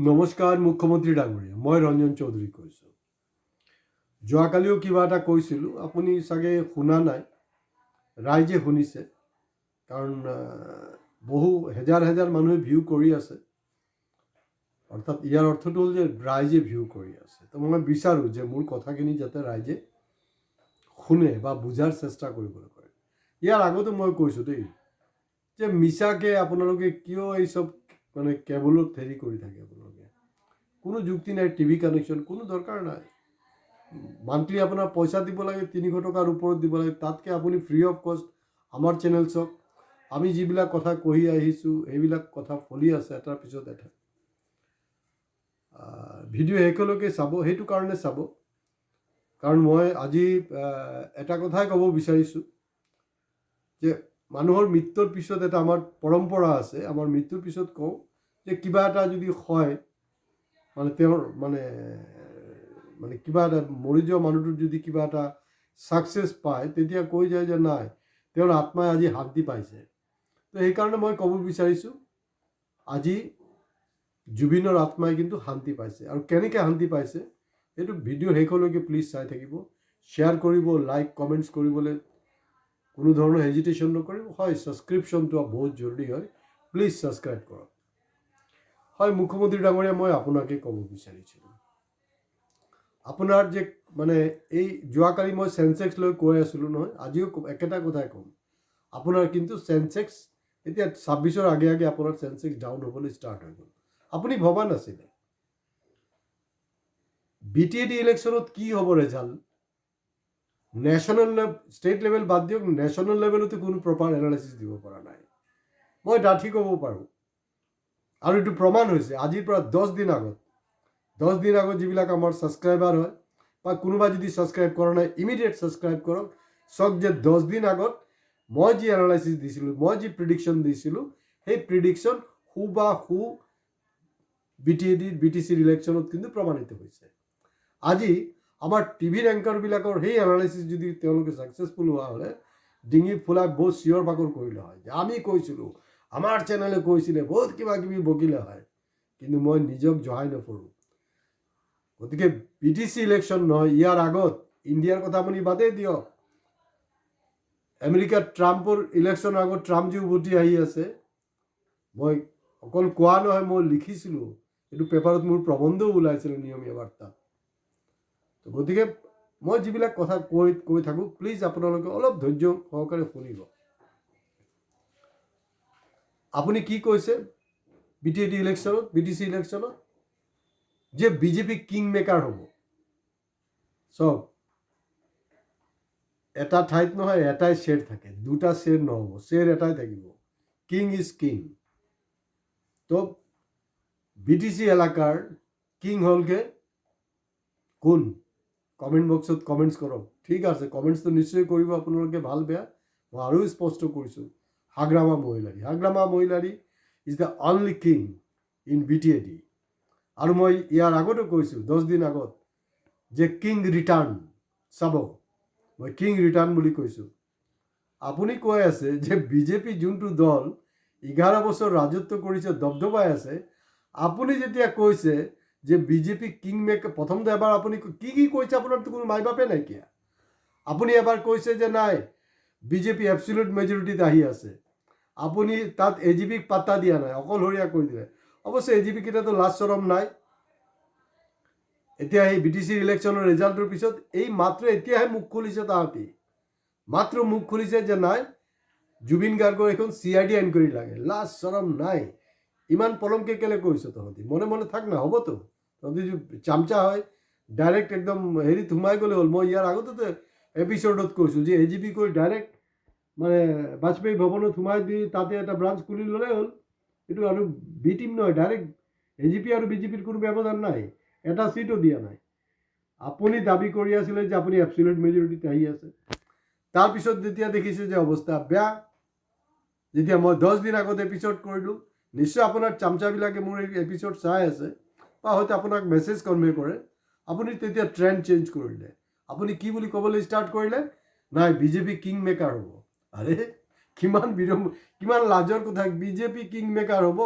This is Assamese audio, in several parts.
নমস্কাৰ মুখ্যমন্ত্ৰী ডাঙৰীয়া, মই ৰঞ্জন চৌধুৰী কৈছোঁ। যোৱাকালিও কিবা এটা কৈছিলোঁ, আপুনি চাগে শুনা নাই, ৰাইজে শুনিছে। কাৰণ বহু হেজাৰ হেজাৰ মানুহে ভিউ কৰি আছে। অৰ্থাৎ ইয়াৰ অৰ্থটো হ'ল যে ৰাইজে ভিউ কৰি আছে। তো মই বিচাৰোঁ যে মোৰ কথাখিনি যাতে ৰাইজে শুনে বা বুজাৰ চেষ্টা কৰিবলৈ পাৰে। ইয়াৰ আগতো মই কৈছোঁ দেই, যে মিছাকৈ আপোনালোকে কিয় এই চব মানে কেবলত হেৰি কৰি থাকে। আপোনালোকে কোনো যুক্তি নাই, টিভি কানেকশ্যন কোনো দৰকাৰ নাই। মান্থলি আপোনাৰ পইচা দিব লাগে, 300 টকাৰ ওপৰত দিব লাগে। তাতকৈ আপুনি ফ্ৰী অফ কষ্ট আমাৰ চেনেল চাওক। আমি যিবিলাক কথা কৈ আহিছোঁ সেইবিলাক কথা ফলি আছে এটাৰ পিছত এটা। ভিডিঅ' শেষলৈকে চাব, সেইটো কাৰণে চাব। কাৰণ মই আজি এটা কথাই ক'ব বিচাৰিছোঁ যে মানুহৰ মৃত্যুৰ পিছত এটা আমাৰ পৰম্পৰা আছে। আমাৰ মৃত্যুৰ পিছত কওঁ যে কিবা এটা যদি হয়, মানে তেওঁৰ মানে কিবা এটা মৰি যোৱা মানুহটোৰ যদি কিবা এটা ছাকচেছ পায়, তেতিয়া কৈ যায় যে নাই, তেওঁৰ আত্মাই আজি শান্তি পাইছে। তো সেইকাৰণে মই ক'ব বিচাৰিছোঁ, আজি জুবিনৰ আত্মাই কিন্তু শান্তি পাইছে। আৰু কেনেকৈ শান্তি পাইছে সেইটো ভিডিঅ' শেষলৈকে প্লিজ চাই থাকিব। শ্বেয়াৰ কৰিব, লাইক কমেণ্টছ কৰিবলৈ কোনো ধৰণৰ হেজিটেশ্যন নকৰিব। হয়, ছাবস্ক্ৰিপশ্যনটো বহুত জৰুৰী হয়, প্লিজ ছাবস্ক্ৰাইব কৰক। হয় মুখ্যমন্ত্ৰী ডাঙৰীয়া, মই আপোনাকে ক'ব বিচাৰিছিলোঁ, আপোনাৰ যে মানে এই যোৱাকালি মই চেনচেক্স লৈ কৈ আছিলোঁ নহয়, আজিও একেটা কথাই ক'ম। আপোনাৰ কিন্তু চেনচেক্স এতিয়া 26-ৰ আগে আগে আপোনাৰ চেনচেক্স ডাউন হ'বলৈ ষ্টাৰ্ট হৈ গ'ল। আপুনি ভবা নাছিলে BTAD ইলেকশ্যনত কি হ'ব ৰেজাল্ট। নেশ্যনেল ষ্টেট লেভেল বাদ দিয়ক, নেশ্যনেল লেভেলতো কোনো প্ৰপাৰ এনালাইচিছ দিব পৰা নাই। মই ডাঠি ক'ব পাৰোঁ, আৰু এইটো প্ৰমাণ হৈছে আজিৰ পৰা 10 দিন আগত যিবিলাক আমাৰ ছাবস্ক্ৰাইবাৰ হয় বা কোনোবা যদি ছাবস্ক্ৰাইব কৰা নাই ইমিডিয়েট ছাবস্ক্ৰাইব কৰক। চাওক যে 10 দিন আগত মই যি এনালাইচিছ দিছিলোঁ, মই যি প্ৰিডিকশ্যন দিছিলোঁ, সেই প্ৰিডিকশ্যন হুবাহু BTCৰ ইলেকশ্যনত কিন্তু প্ৰমাণিত হৈছে। আজি আমাৰ টিভিৰ এংকাৰবিলাকৰ সেই এনালাইচিছ যদি তেওঁলোকে ছাকচেছফুল হোৱা হ'লে ডিঙি ফুলাই বহুত চিঞৰ বাখৰ কৰিলে হয় যে আমি কৈছিলোঁ, আমাৰ চেনেলে কৈছিলে, বহুত কিবা কিবি বকিলে হয়। কিন্তু মই নিজক জহাই নপৰোঁ। গতিকে BTC ইলেকশ্যন নহয়, ইয়াৰ আগত ইণ্ডিয়াৰ কথা আপুনি বাদেই দিয়ক। আমেৰিকাত ট্ৰাম্পৰ ইলেকশ্যনৰ আগত ট্ৰাম্প যি উভতি আহি আছে, মই অকল কোৱা নহয়, মই লিখিছিলোঁ, এইটো পেপাৰত মোৰ প্ৰবন্ধও ওলাইছিলে নিয়মীয়া বাৰ্তা। গতিকে মই যিবিলাক কথা কৈ থাকোঁ, প্লিজ আপোনালোকে অলপ ধৈৰ্য সহকাৰে শুনিব। আপুনি কি কৈছে BTC ইলেকশ্যনত যে বিজেপি কিং মেকাৰ হ'ব। চব এটা ঠাইত নহয়, এটাই শ্বেৰ থাকে, দুটা শ্বেৰ নহ'ব, শ্বেৰ এটাই থাকিব। King is king. তো BTC এলেকাৰ কিং হ'লগে কোন? কমেণ্ট বক্সত কমেণ্টছ কৰক। ঠিক আছে, কমেণ্টছটো নিশ্চয় কৰিব আপোনালোকে, ভাল বেয়া। মই আৰু স্পষ্ট কৰিছোঁ, Hagrama Mohilary is the only king in BTAD। আৰু মই ইয়াৰ আগতো কৈছোঁ 10 দিন আগত যে কিং ৰিটাৰ্ণ চাব, মই কিং ৰিটাৰ্ণ বুলি কৈছোঁ। আপুনি কৈ আছে যে বিজেপি যোনটো দল 11 বছৰ ৰাজত্ব কৰিছে, দবদবাই আছে, আপুনি যেতিয়া কৈছে যে বিজেপি কিং মেকাৰ, প্ৰথমতে এবাৰ আপুনি কি কৈছে আপোনাৰতো কোনো মাই বাপে নাইকিয়া। আপুনি এবাৰ কৈছে যে নাই, বিজেপি এবছলিউট মেজৰিটিত আহি আছে। আপুনি তাত AGPক পাত্তা দিয়া নাই, অকলশৰীয়া কৈ দিলে। অৱশ্যে AGP কেইটাতো লাজ চৰম নাই। এতিয়া এই BTC ইলেকশ্যনৰ ৰিজাল্টৰ পিছত এই মাত্ৰ এতিয়াহে মুখ খুলিছে তাহাঁতি, মাত্ৰ মুখ খুলিছে যে নাই, জুবিন গাৰ্গৰ এখন CID এনকুৱাৰী লাগে। লাজ চৰম নাই। ইমান পলমকৈ কেলৈ কৈছ তহঁতি? মনে মনে থাক না, হ'বতো। তহঁতি চামচা হয়, ডাইৰেক্ট একদম হেৰিত সোমাই গ'লে হ'ল। মই ইয়াৰ আগতেতো এপিছ'ডত কৈছোঁ যে AGP কৈ ডাইৰেক্ট মানে বাজপেয়ী ভৱনত সোমাই দি তাতে এটা ব্ৰাঞ্চ খুলি ল'লেই হ'ল। এইটো আৰু বি টিম নহয়, ডাইৰেক্ট AGP আৰু BJPৰ কোনো ব্যৱধান নাই, এটা চিটো দিয়া নাই। আপুনি দাবী কৰি আছিলে যে আপুনি এবছলিউট মেজৰিটিত আহি আছে। তাৰপিছত যেতিয়া দেখিছে যে অৱস্থা বেয়া, যেতিয়া মই 10 দিন আগত এপিছ'ড কৰিলোঁ, নিশ্চয় আপোনাৰ চামচাবিলাকে মোৰ এই এপিছ'ড চাই আছে বা হয়তো আপোনাক মেছেজ কনভে কৰে, আপুনি তেতিয়া ট্ৰেণ্ড চেঞ্জ কৰিলে। আপুনি কি বুলি ক'বলৈ ষ্টাৰ্ট কৰিলে? নাই, বিজেপি কিং মেকাৰ হ'ব। আৰে কিমান লাজৰ কথা, বিজেপি কিং মেকাৰ হ'ব।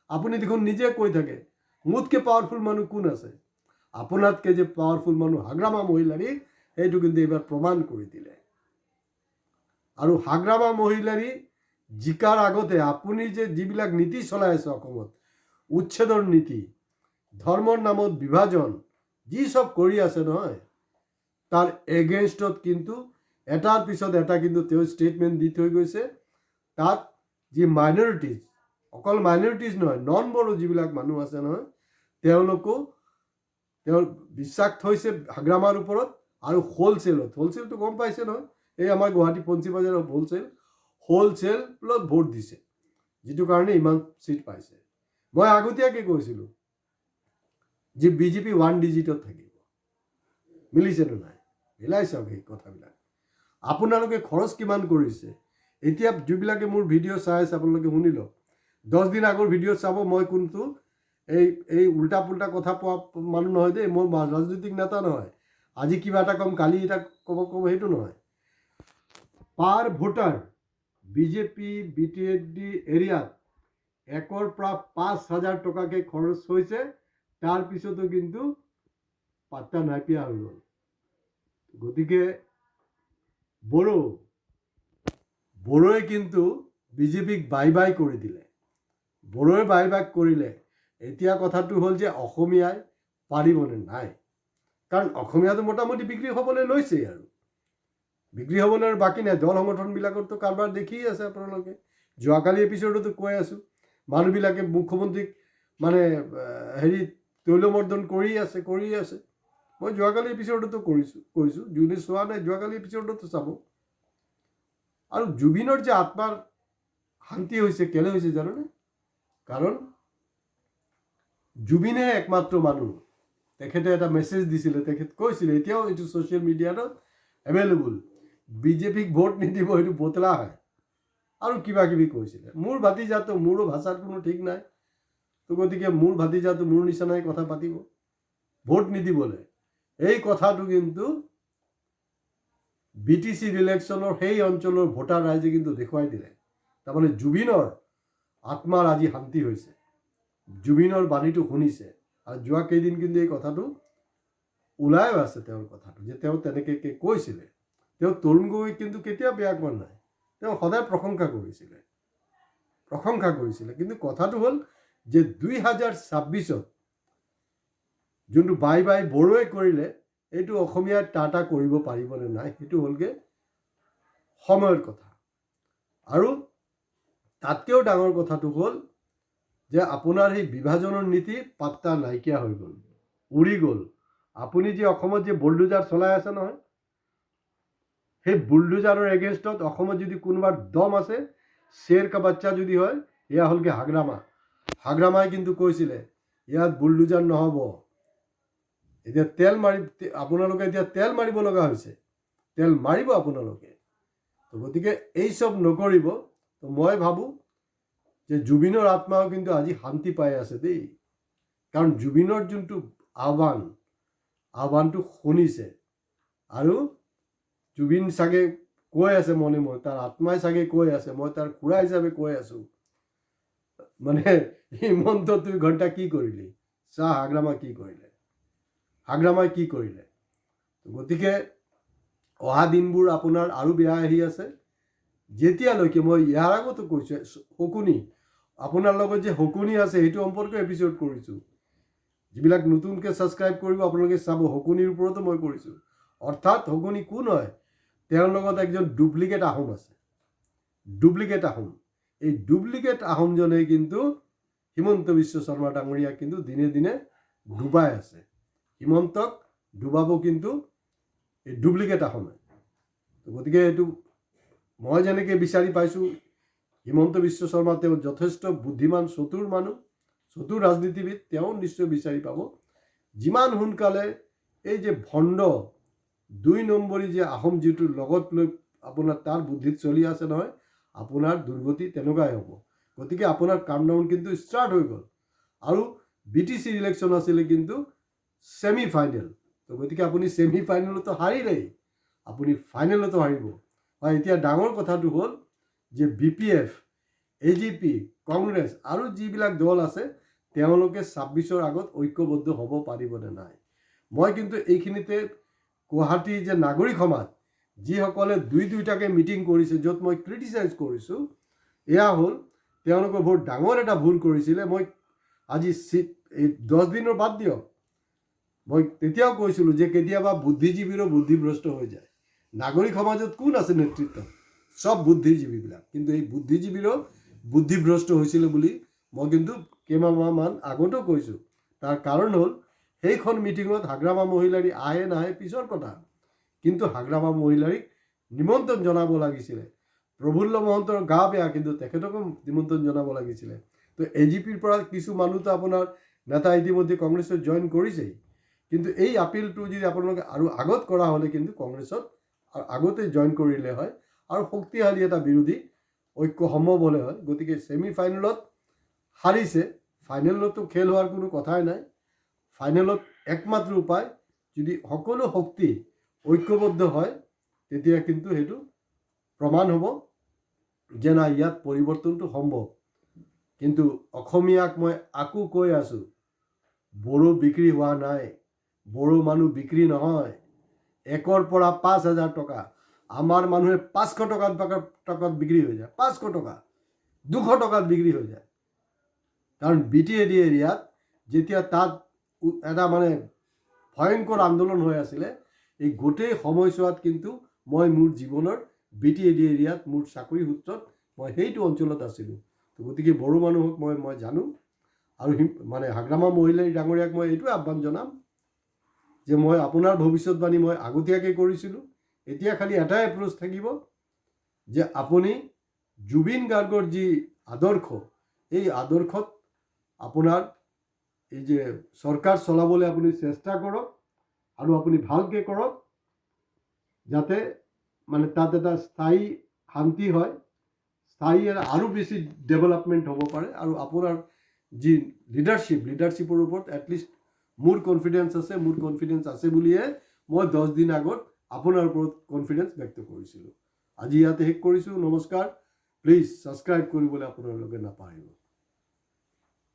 আপুনি দেখোন নিজে কৈ থাকে মোতকৈ পাৱাৰফুল মানুহ কোন আছে? আপোনাতকৈ যে পাৱাৰফুল মানুহ হাগ্ৰামা মহিলাৰী, সেইটো কিন্তু এইবাৰ প্ৰমাণ কৰি দিলে। আৰু হাগ্ৰামা মহিলাৰী জিকাৰ আগতে আপুনি যে যিবিলাক নীতি চলাই আছে অসমত, উচ্ছেদৰ নীতি, ধৰ্মৰ নামত বিভাজন, যি চব কৰি আছে নহয়, তাৰ এগেইনষ্টত কিন্তু এটাৰ পিছত এটা কিন্তু তেওঁ ষ্টেটমেণ্ট দি থৈ গৈছে। তাত যি মাইনৰিটিজ, অকল মাইনৰিটিজ নহয়, নন বড়ো যিবিলাক মানুহ আছে নহয়, তেওঁলোকো তেওঁৰ বিশ্বাস থৈছে হাগ্ৰামাৰ ওপৰত। আৰু হ'লচেলটো গম পাইছে নহয়, এই আমাৰ গুৱাহাটী পঞ্চি বজাৰৰ হ'লচেলত ভোট দিছে, যিটো কাৰণে ইমান চিট পাইছে। মই আগতীয়াকৈ কৈছিলোঁ যে বিজেপি 1 ডিজিটত থাকিব। মিলিছেনে নাই? মিলাই চাওক সেই কথাবিলাক। আপোনালোকে খৰচ কিমান কৰিছে? এতিয়া যিবিলাকে মোৰ ভিডিঅ' চাই আছে আপোনালোকে শুনি লওক। 10 দিন আগৰ ভিডিঅ' চাব, মই কোনটো এই উল্টা পুল্টা কথা কোৱা মানুহ নহয় দেই, মই ৰাজনৈতিক নেতা নহয়। আজি কিবা এটা কম, কালি এটা ক'ব সেইটো নহয়। পাৰ ভোটাৰ বিজেপি BTD এৰিয়াত 1ৰ পৰা 5,000 টকাকৈ খৰচ হৈছে, তাৰপিছতো কিন্তু পাত্তা নাইকিয়া হৈ গ'ল। গতিকে বড়োৱে কিন্তু বিজেপিক বাই বাই কৰি দিলে। বড়োৱে বাই বাই কৰিলে। এতিয়া কথাটো হ'ল যে অসমীয়াই পাৰিবনে নাই? কাৰণ অসমীয়াটো মোটামুটি বিক্ৰী হ'বলৈ লৈছেই, আৰু বিক্ৰী হ'বলৈ আৰু বাকী নাই। দল সংগঠনবিলাকতো কাৰোবাৰ দেখিয়ে আছে আপোনালোকে। যোৱাকালি এপিছডতো কৈ আছোঁ, মানুহবিলাকে মুখ্যমন্ত্ৰীক মানে তৈলমৰ্দন কৰি আছে। মই যোৱাকালি এপিছডতো কৈছোঁ, যোনে চোৱা নাই যোৱাকালি এপিছডতো চাব। আৰু জুবিনৰ যে আত্মাৰ শান্তি হৈছে, কেলে হৈছে জানোনে? কাৰণ জুবিনে একমাত্ৰ মানুহ, তেখেতে এটা মেছেজ দিছিলে, তেখেত কৈছিলে, এতিয়াও এইটো ছ'চিয়েল মিডিয়াত এভেইলেবল, বিজেপিক ভোট নিদিব, সেইটো বতলা হয়, আৰু কিবা কিবি কৈছিলে। মোৰ ভাতিজাটো, মোৰো ভাষাৰ কোনো ঠিক নাই, তো গতিকে মোৰ ভাতিজাটো মোৰ নিচিনাই কথা পাতিব, ভোট নিদিবলৈ। এই কথাটো কিন্তু BTC ইলেকশ্যনৰ সেই অঞ্চলৰ ভোটাৰ ৰাইজে কিন্তু দেখুৱাই দিলে। তাৰমানে জুবিনৰ আত্মাৰ আজি শান্তি হৈছে, জুবিনৰ বাণীটো শুনিছে। আৰু যোৱা কেইদিন কিন্তু এই কথাটো ওলাইও আছে, তেওঁৰ কথাটো যে তেওঁ তেনেকৈ কৈছিলে। তেওঁ তৰুণ গগৈক কিন্তু কেতিয়াও বেয়া কোৱা নাই, তেওঁ সদায় প্ৰশংসা কৰিছিলে। কিন্তু কথাটো হ'ল যে 2026ত যোনটো বাই বাই বড়োৱে কৰিলে, এইটো অসমীয়াই টাটা কৰিব পাৰিবনে নাই, সেইটো হ'লগৈ সময়ৰ কথা। আৰু তাতকৈও ডাঙৰ কথাটো হ'ল যে আপোনাৰ সেই বিভাজনৰ নীতি পাত্তা নাইকিয়া হৈ গ'ল, উৰি গ'ল। আপুনি যে অসমত যে বুলডোজাৰ চলাই আছে নহয়, সেই বুলডোজাৰৰ এগেইনষ্টত অসমত যদি কোনোবাৰ দম আছে, শ্বেৰ কা বাচ্চা যদি হয়, এয়া হ'লগৈ হাগ্ৰামাই কিন্তু কৈছিলে ইয়াত বুলডোজাৰ নহ'ব। এতিয়া আপোনালোকে এতিয়া তেল মাৰিব লগা হৈছে, তেল মাৰিব আপোনালোকে। তো গতিকে এই চব নকৰিব। তো মই ভাবোঁ যে জুবিনৰ আত্মাও কিন্তু আজি শান্তি পাই আছে দেই, কাৰণ জুবিনৰ যোনটো আহ্বানটো শুনিছে। আৰু জুবিন চাগে কৈ আছে মনে মনে, তাৰ আত্মাই চাগে কৈ আছে, মই তাৰ খুৰা হিচাপে কৈ আছোঁ, মানে হিমন্ত 2 ঘণ্টা কি কৰিলি, চাহ হাগ্ৰামাই কি কৰিলে। গতিকে অহা দিনবোৰ আপোনাৰ আৰু বেয়া আহি আছে। যেতিয়ালৈকে, মই ইয়াৰ আগতো কৈছোঁ, শকুনি, আপোনাৰ লগত যে শকুনি আছে সেইটো সম্পৰ্কে এপিছড কৰিছোঁ। যিবিলাক নতুনকৈ ছাবস্ক্ৰাইব কৰিব আপোনালোকে চাব, শকুনিৰ ওপৰতো মই কৰিছোঁ। অৰ্থাৎ শকুনি কোন হয়? তেওঁৰ লগত একজন ডুপ্লিকেট আহোম আছে, এই ডুপ্লিকেট আহোমজনে কিন্তু হিমন্ত বিশ্ব শৰ্মা ডাঙৰীয়াক কিন্তু দিনে দিনে ডুবাই আছে। হিমন্তক ডুবাব কিন্তু এই ডুপ্লিকেট আহোমে। গতিকে এইটো মই যেনেকৈ বিচাৰি পাইছোঁ, হিমন্ত বিশ্ব শৰ্মা তেওঁ যথেষ্ট বুদ্ধিমান, চতুৰ মানুহ, চতুৰ ৰাজনীতিবিদ, তেওঁ নিশ্চয় বিচাৰি পাব। যিমান সোনকালে এই যে ভণ্ড 2 নম্বৰী যে আহোম যিটো লগত লৈ আপোনাৰ তাৰ বুদ্ধিত চলি আছে নহয়, আপোনাৰ দুৰ্গতি তেনেকুৱাই হ'ব। গতিকে আপোনাৰ কামডাউন কিন্তু ষ্টাৰ্ট হৈ গ'ল। আৰু BTC ইলেকশ্যন আছিলে কিন্তু ছেমি ফাইনেল। তো গতিকে আপুনি ছেমি ফাইনেলতো হাৰিলেই, আপুনি ফাইনেলতো হাৰিব। হয়, এতিয়া ডাঙৰ কথাটো হ'ল যে BPF, AGP, কংগ্ৰেছ আৰু যিবিলাক দল আছে, তেওঁলোকে 26ৰ আগত ঐক্যবদ্ধ হ'ব পাৰিবনে নাই। মই কিন্তু এইখিনিতে গুৱাহাটী যে নাগৰিক সমাজ যিসকলে দুইটাকে মিটিং কৰিছে, য'ত মই ক্ৰিটিচাইজ কৰিছোঁ, এয়া হ'ল তেওঁলোকে বহুত ডাঙৰ এটা ভুল কৰিছিলে। মই আজি এই 10 দিনৰ বাদ দিয়ক, মই তেতিয়াও কৈছিলোঁ যে কেতিয়াবা বুদ্ধিজীৱীৰো বুদ্ধিভ্ৰষ্ট হৈ যায়। নাগৰিক সমাজত কোন আছে নেতৃত্ব? চব বুদ্ধিজীৱীবিলাক। কিন্তু এই বুদ্ধিজীৱীৰো বুদ্ধিভ্ৰষ্ট হৈছিলে বুলি মই কিন্তু কেইমাহমান আগতেও কৈছোঁ। তাৰ কাৰণ হ'ল সেইখন মিটিঙত হাগ্ৰামা মহিলাৰী আহে নাহে পিছৰ কথা, কিন্তু হাগ্ৰামা মহিলাৰীক নিমন্ত্ৰণ জনাব লাগিছিলে। প্ৰফুল্ল মহন্তৰ গা বেয়া, কিন্তু তেখেতকো নিমন্ত্ৰণ জনাব লাগিছিলে। তো এজিপিৰ পৰা কিছু মানুহতো আপোনাৰ নেতা ইতিমধ্যে কংগ্ৰেছত জইন কৰিছেই, কিন্তু এই আপিলটো যদি আপোনালোকে আৰু আগত কৰা হ'লে কিন্তু কংগ্ৰেছত আগতে জইন কৰিলে হয় আৰু শক্তিশালী এটা বিৰোধী ঐক্য সম্ভৱ হ'লে হয়। গতিকে ছেমি ফাইনেলত হাৰিছে, ফাইনেলতো খেল হোৱাৰ কোনো কথাই নাই। ফাইনেলত একমাত্ৰ উপায়, যদি সকলো শক্তি ঐক্যবদ্ধ হয় তেতিয়া কিন্তু সেইটো প্ৰমাণ হ'ব যে না, ইয়াত পৰিৱৰ্তনটো সম্ভৱ। কিন্তু অসমীয়াক মই আকৌ কৈ আছোঁ, বড়ো বিক্ৰী হোৱা নাই, বড়ো মানুহ বিক্ৰী নহয়। 1ৰ পৰা 5,000 টকা, আমাৰ মানুহে 500 টকাত বিক্ৰী হৈ যায়, 500 টকা, 200 টকাত বিক্ৰী হৈ যায়। কাৰণ BTAD এৰিয়াত যেতিয়া তাত এটা মানে ভয়ংকৰ আন্দোলন হৈ আছিলে, এই গোটেই সময়ছোৱাত কিন্তু মই মোৰ জীৱনৰ BTAD এৰিয়াত মোৰ চাকৰি সূত্ৰত মই সেইটো অঞ্চলত আছিলোঁ। তো গতিকে বড়ো মানুহক মই জানো। আৰু মানে হাগ্ৰামা মহিলাৰী ডাঙৰীয়াক মই এইটোৱে আহ্বান জনাম যে মই আপোনাৰ ভৱিষ্যতবাণী মই আগতীয়াকৈ কৰিছিলোঁ। এতিয়া খালি এটাই এপ্ৰ'চ থাকিব যে আপুনি জুবিন গাৰ্গৰ যি আদৰ্শ, এই আদৰ্শত আপোনাৰ এই যে চৰকাৰ চলাবলৈ আপুনি চেষ্টা কৰক আৰু আপুনি ভালকৈ কৰক, যাতে মানে তাত এটা স্থায়ী শান্তি হয়, স্থায়ী আৰু বেছি ডেভেলপমেণ্ট হ'ব পাৰে। আৰু আপোনাৰ যি লিডাৰশ্বিপৰ ওপৰত এটলিষ্ট মোৰ কনফিডেঞ্চ আছে বুলিয়ে মই 10 দিন আগত আপোনাৰ ওপৰত কনফিডেঞ্চ ব্যক্ত কৰিছিলোঁ। আজি ইয়াতে শেষ কৰিছোঁ। নমস্কাৰ। প্লিজ ছাবস্ক্ৰাইব কৰিবলৈ আপোনালোকে নাপাহৰিব।